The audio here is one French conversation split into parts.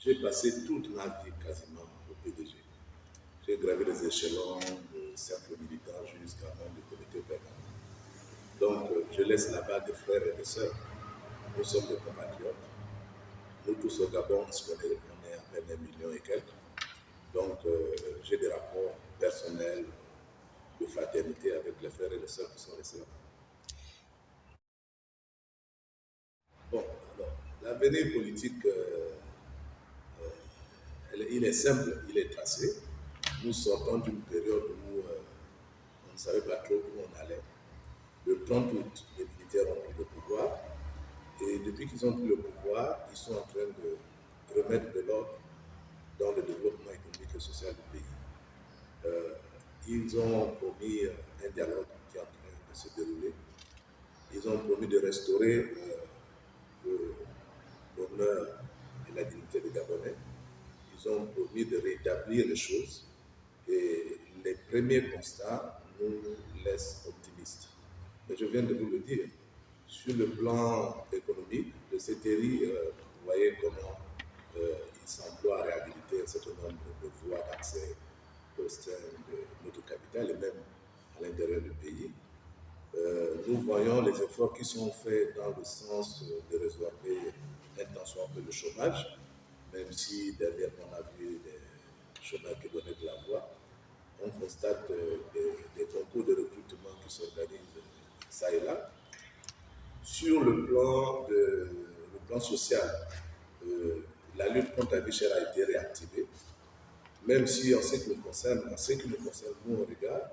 J'ai passé toute ma vie quasiment au PDG. J'ai gravé les échelons de cercle militant jusqu'à membre du comité permanent. Donc, je laisse là-bas des frères et des sœurs. Nous sommes des compatriotes. Nous tous au Gabon, on se connaît, on est à peine 1 million et quelques. Donc, j'ai des rapports personnels de fraternité avec les frères et les sœurs qui sont restés là. Bon, alors, l'avenir politique, il est simple, il est tracé. Nous sortons d'une période où on ne savait pas trop où on allait. Le 30 août, les militaires ont pris le pouvoir. Et depuis qu'ils ont pris le pouvoir, ils sont en train de remettre de l'ordre dans le développement économique et social du pays. Ils ont promis un dialogue qui est en train de se dérouler. Ils ont promis de restaurer l'honneur et la dignité des Gabonais. Ils ont promis de rétablir les choses. Et les premiers constats nous laissent optimistes. Mais je viens de vous le dire, sur le plan économique, le CTRI, vous voyez comment il s'emploie à réhabiliter un certain nombre de voies d'accès au sein de notre capitale et même à l'intérieur du pays. Nous voyons les efforts qui sont faits dans le sens de résorber un tant soit peu le chômage, même si dernièrement on a vu des chômeurs qui donnaient de la voix. On constate des concours de recrutement qui s'organisent ça et là. Sur le plan social, la lutte contre la vie chère a été réactivée, même si en ce qui nous concerne, nous on regarde,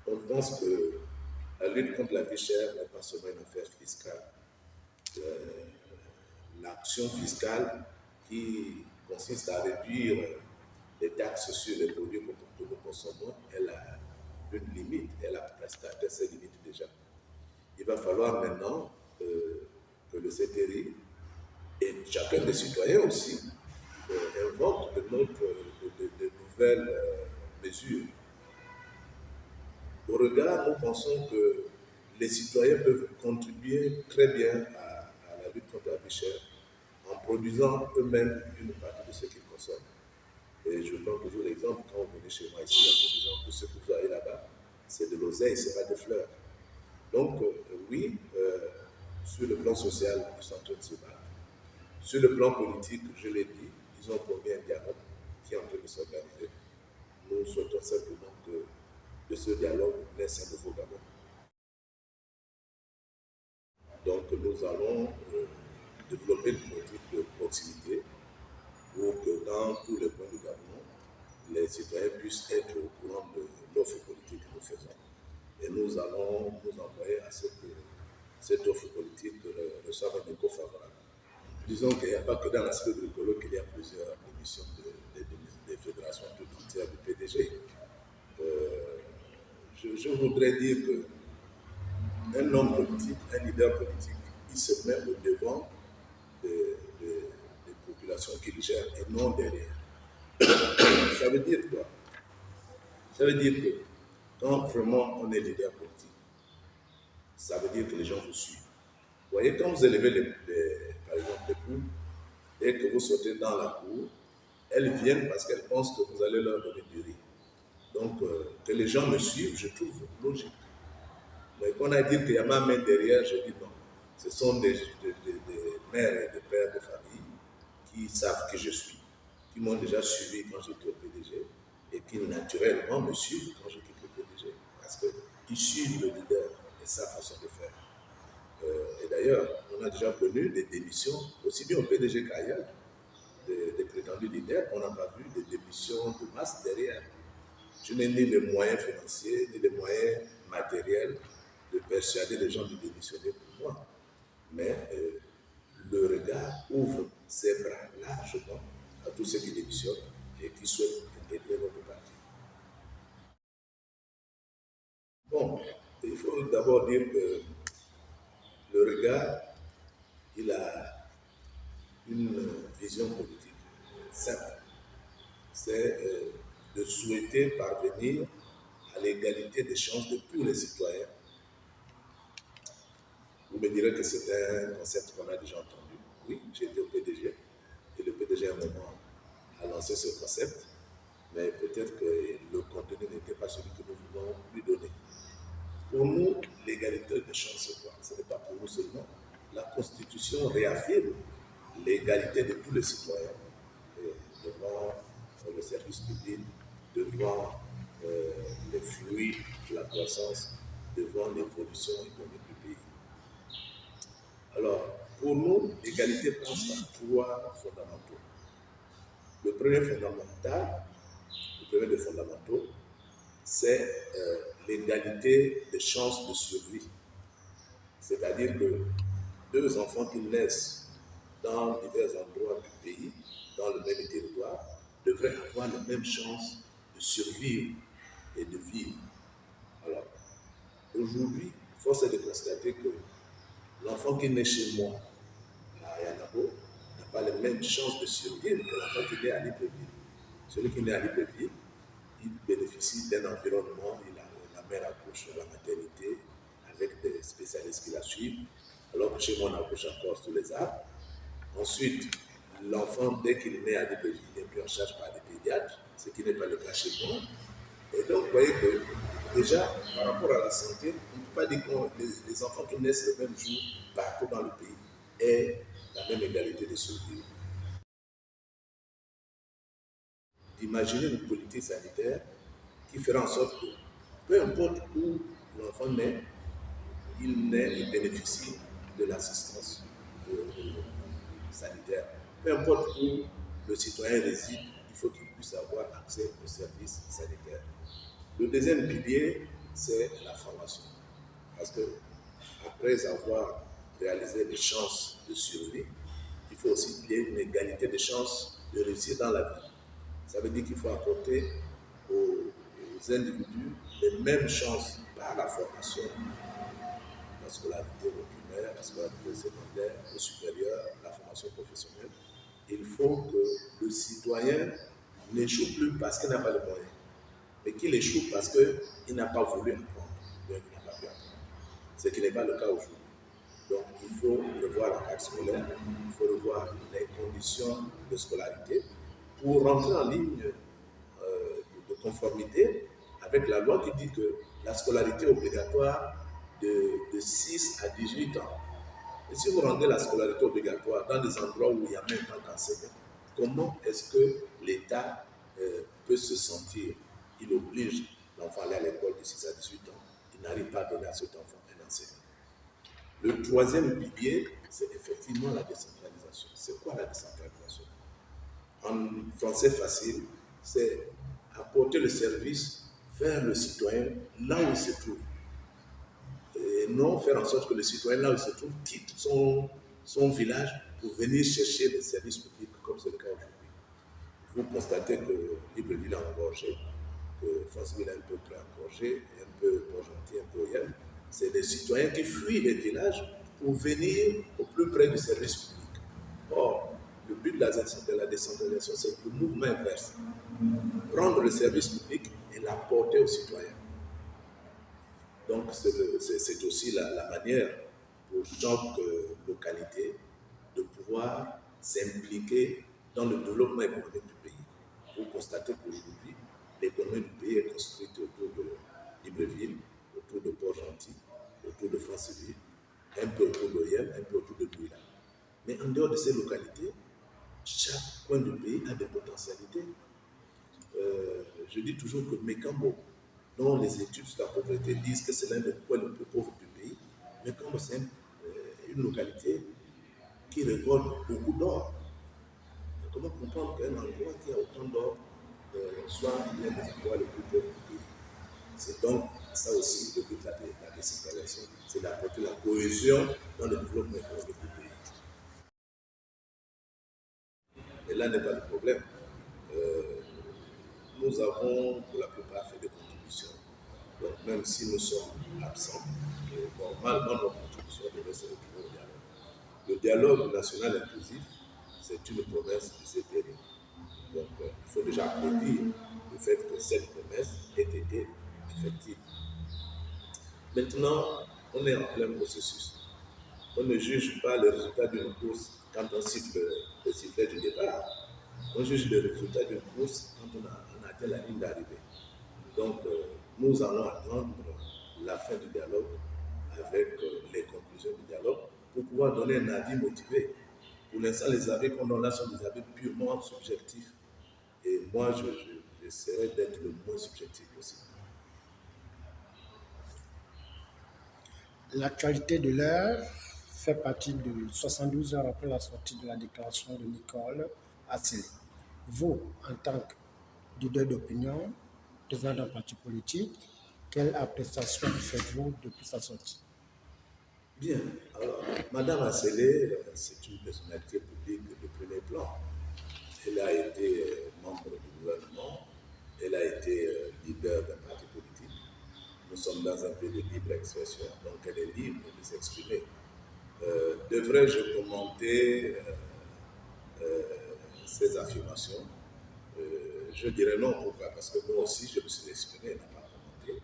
on pense que la lutte contre la vie chère n'est pas seulement une affaire fiscale. L'action fiscale qui consiste à réduire les taxes sur les produits que nous consommons, elle a une limite, elle a presque atteint ses limites déjà. Il va falloir maintenant que le CTRI et chacun des citoyens aussi invoque de nouvelles mesures. Au regard, nous pensons que les citoyens peuvent contribuer très bien à la lutte contre la vie chère en produisant eux-mêmes une partie de ce qu'ils consomment. Et je prends toujours l'exemple, quand vous venez chez moi ici, en vous disant que ce que vous avez là-bas, c'est de l'oseille, ce n'est pas des fleurs. Donc, oui, sur le plan social, ils sont en train de se battre. Sur le plan politique, je l'ai dit, ils ont promis un dialogue qui est en train de s'organiser. Nous souhaitons simplement que de ce dialogue naisse un nouveau Gabon. Donc, nous allons développer une politique de proximité pour que dans tous les coins du Gabon, les citoyens puissent être au courant de l'offre politique que nous faisons. Et nous allons nous envoyer à ce que cette offre politique reçoive un écho favorable. Disons qu'il n'y a pas que dans l'aspect bricolo qu'il y a plusieurs émissions des fédérations publicitaires du PDG. Je voudrais dire qu'un homme politique, un leader politique, il se met au devant des populations qu'il gère et non derrière. Ça veut dire quoi? Ça veut dire que quand vraiment on est leader politique, ça veut dire que les gens vous suivent. Vous voyez, quand vous élevez par exemple les poules, dès que vous sautez dans la cour, elles viennent parce qu'elles pensent que vous allez leur donner du riz. Donc, que les gens me suivent, je trouve logique. Mais quand on a dit qu'il y a ma main derrière, je dis non. Ce sont des mères et des pères de famille qui savent qui je suis, qui m'ont déjà suivi quand j'étais au PDG et qui naturellement me suivent quand je quitte le PDG. Parce qu'ils suivent le leader et sa façon de faire. Et d'ailleurs, on a déjà connu des démissions, aussi bien au PDG qu'ailleurs, des prétendus leaders. On n'a pas vu des démissions de masse derrière. Je n'ai ni les moyens financiers, ni les moyens matériels de persuader les gens de démissionner pour moi. Mais le regard ouvre ses bras largement à tous ceux qui démissionnent et qui souhaitent intégrer notre parti. Bon, il faut d'abord dire que le regard, il a une vision politique simple. C'est de souhaiter parvenir à l'égalité des chances de tous les citoyens. Vous me direz que c'est un concept qu'on a déjà entendu. Oui, j'ai été au PDG et le PDG ONG à un moment a lancé ce concept, mais peut-être que le contenu n'était pas celui que nous voulons lui donner. Pour nous, l'égalité de chance, c'est quoi? Ce n'est pas pour nous seulement. La Constitution réaffirme l'égalité de tous les citoyens devant le service public, devant les fruits de la croissance, devant l'évolution économique du pays. Alors, pour nous, l'égalité passe par trois fondamentaux. Le premier des fondamentaux, c'est l'égalité des chances de survie. C'est-à-dire que deux enfants qui naissent dans divers endroits du pays, dans le même territoire, devraient avoir les mêmes chances de survivre et de vivre. Alors, aujourd'hui, force est de constater que l'enfant qui naît chez moi, à Yanabo, n'a pas les mêmes chances de survivre que l'enfant qui naît à Libreville. Celui qui naît à Libreville, il bénéficie d'un environnement, il a la mère accouche à la maternité, avec des spécialistes qui la suivent, alors que chez moi, on accouche encore sous les arbres. Ensuite, l'enfant, dès qu'il naît à Libreville, il est pris en charge par des pédiatres, ce qui n'est pas le cas chez moi. Et donc, vous voyez que, déjà, par rapport à la santé, on ne peut pas dire que les enfants qui naissent le même jour partout dans le pays aient la même égalité de survie. Imaginez une politique sanitaire qui fera en sorte que, peu importe où l'enfant naît, il bénéficie de l'assistance sanitaire. Peu importe où le citoyen réside, il faut qu'il puisse avoir accès aux services sanitaires. Le deuxième pilier, c'est la formation. Parce que, après avoir réalisé les chances de survie, il faut aussi qu'il y ait une égalité de chances de réussir dans la vie. Ça veut dire qu'il faut apporter aux individus les mêmes chances par la formation, la scolarité au primaire, la scolarité secondaire, au supérieur, la formation professionnelle. Il faut que le citoyen n'échoue plus parce qu'il n'a pas le moyen, mais qu'il échoue parce qu'il n'a pas voulu apprendre, il n'a pas pu apprendre. Ce qui n'est pas le cas aujourd'hui. Donc, il faut revoir la carte scolaire, il faut revoir les conditions de scolarité pour rentrer en ligne de conformité avec la loi qui dit que la scolarité est obligatoire de 6 à 18 ans. Et si vous rendez la scolarité obligatoire dans des endroits où il n'y a même pas d'enseignants, comment est-ce que l'État peut se sentir? Il oblige l'enfant à aller à l'école de 6 à 18 ans. Il n'arrive pas à donner à cet enfant un enseignant. Le troisième pilier, c'est effectivement la décentralisation. C'est quoi la décentralisation? En français facile, c'est apporter le service vers le citoyen là où il se trouve. Et non faire en sorte que le citoyen là où il se trouve quitte son village pour venir chercher des services publics comme c'est le cas aujourd'hui. Vous constatez que Libreville a engorgé, que Franceville a un peu près engorgé, un peu Port-Gentil, un peu Oyem. C'est des citoyens qui fuient les villages pour venir au plus près du service public. Or, le but de la décentralisation, c'est le mouvement inverse. Prendre le service public et l'apporter aux citoyens. Donc, c'est aussi la manière pour chaque localité de pouvoir s'impliquer dans le développement économique du pays. Vous constatez qu'aujourd'hui, l'économie du pays est construite autour de Libreville, autour de Port-Gentil, autour de Franceville, un peu autour d'Oyem, un peu autour de Douila. Mais en dehors de ces localités, chaque coin du pays a des potentialités. Je dis toujours que Mekambo, dont les études sur la pauvreté disent que c'est l'un des coins les plus pauvres du pays, Mekambo, c'est une localité qui regorge beaucoup d'or. Comment comprendre qu'un endroit qui a autant d'or soit l'un des endroits les plus pauvres du pays? C'est donc ça aussi le but de la décentralisation, c'est d'apporter la cohésion dans le développement économique du pays. Et là n'est pas le problème. Nous avons pour la plupart fait des contributions. Donc même si nous sommes absents, normalement nos contributions devraient se retrouver au dialogue. Le dialogue national inclusif, c'est une promesse qui s'est tenue. Donc il faut déjà applaudir le fait que cette promesse ait été effective. Maintenant, on est en plein processus. On ne juge pas le résultat d'une course quand on siffle le sifflet du départ. On juge le résultat d'une course quand on a atteint la ligne d'arrivée. Donc, nous allons attendre la fin du dialogue avec les conclusions du dialogue pour pouvoir donner un avis motivé. Pour l'instant, les avis qu'on donne là sont des avis purement subjectifs. Et moi, j'essaierai d'être le moins subjectif possible. L'actualité de l'heure fait partie de 72 heures après la sortie de la déclaration de Nicole Asselé. Vous, en tant que leader d'opinion, président d'un parti politique, quelle appréciation faites-vous depuis sa sortie? Bien. Alors, Madame Asselé, c'est une personnalité publique de premier plan. Elle a été membre du gouvernement, elle a été leader d'un parti politique. Nous sommes dans un pays de libre expression, donc elle est libre de s'exprimer. Devrais-je commenter ces affirmations? Je dirais non. Pourquoi? Parce que moi aussi, je me suis exprimé, elle n'a pas commenté.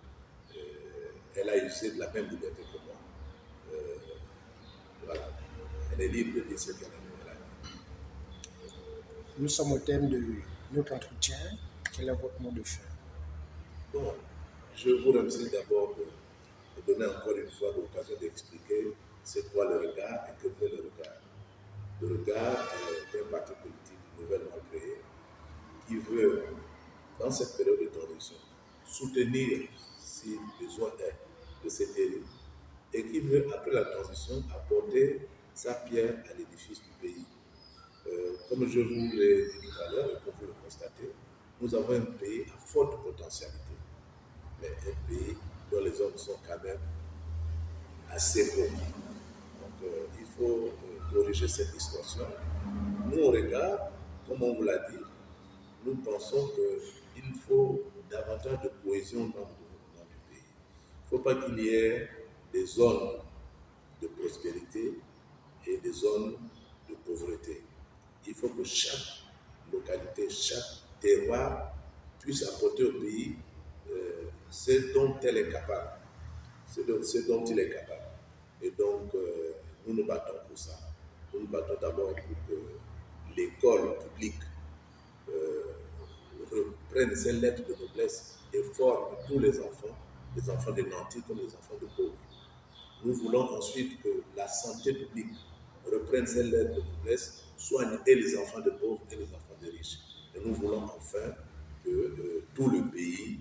Elle a usé de la même liberté que moi. Voilà. Elle est libre de dire ce qu'elle a dit. Nous sommes au thème de notre entretien. Quel est votre mot de fin? Bon, je vous remercie d'abord de donner encore une fois l'occasion d'expliquer c'est quoi le regard et que veut le regard. Le regard d'un parti politique nouvellement créé qui veut, dans cette période de transition, soutenir, si besoin est, de cet élu et qui veut, après la transition, apporter sa pierre à l'édifice du pays. Comme je vous l'ai dit tout à l'heure, et comme vous le constatez, nous avons un pays à forte potentialité, mais un pays dont les hommes sont quand même assez pauvres. Donc, il faut corriger cette distorsion. Nous, on regarde, comme on vous l'a dit, nous pensons qu'il faut davantage de cohésion dans le pays. Il ne faut pas qu'il y ait des zones de prospérité et des zones de pauvreté. Il faut que chaque localité, chaque terroir puisse apporter au pays ce dont elle est capable, ce dont il est capable. Et donc, nous nous battons pour ça. Nous nous battons d'abord pour que l'école publique reprenne ses lettres de noblesse et forme tous les enfants des nantis comme les enfants de pauvres. Nous voulons ensuite que la santé publique reprenne ses lettres de noblesse, soigne et les enfants de pauvres et les enfants de riches. Et nous voulons enfin que tout le pays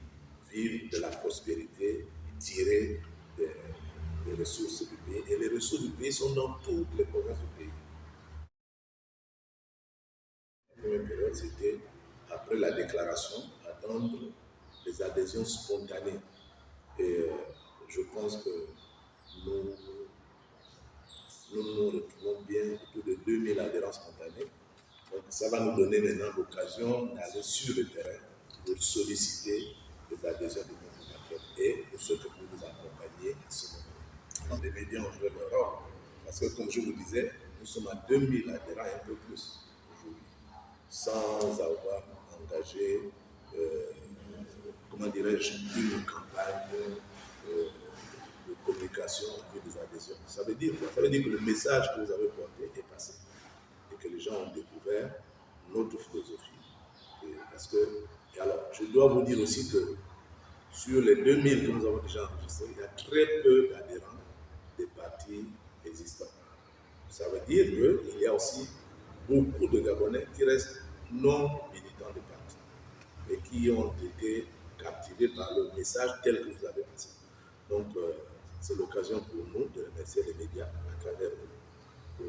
vive de la prospérité tirée des ressources du pays. Et les ressources du pays sont dans toutes les provinces du pays. La première période, c'était après la déclaration, attendre les adhésions spontanées. Et je pense que nous nous retrouvons bien autour de 2000 adhérents spontanés. Donc ça va nous donner maintenant l'occasion d'aller sur le terrain pour solliciter les adhésions de nos compatriotes et pour ceux que vous nous accompagner à ce moment. Les médias ont joué leur rôle parce que, comme je vous disais, nous sommes à 2000 adhérents et un peu plus aujourd'hui, sans avoir engagé, comment dirais-je, une campagne de communication avec des adhésions. Ça veut dire quoi? Ça veut dire que le message que vous avez porté est passé et que les gens ont découvert notre philosophie. Parce que, et alors, je dois vous dire aussi que sur les 2000 que nous avons déjà enregistrés, il y a très peu d'adhérents des partis existants. Ça veut dire qu'il y a aussi beaucoup de Gabonais qui restent non militants des partis et qui ont été captivés par le message tel que vous avez passé. Donc, c'est l'occasion pour nous de remercier les médias à travers eux pour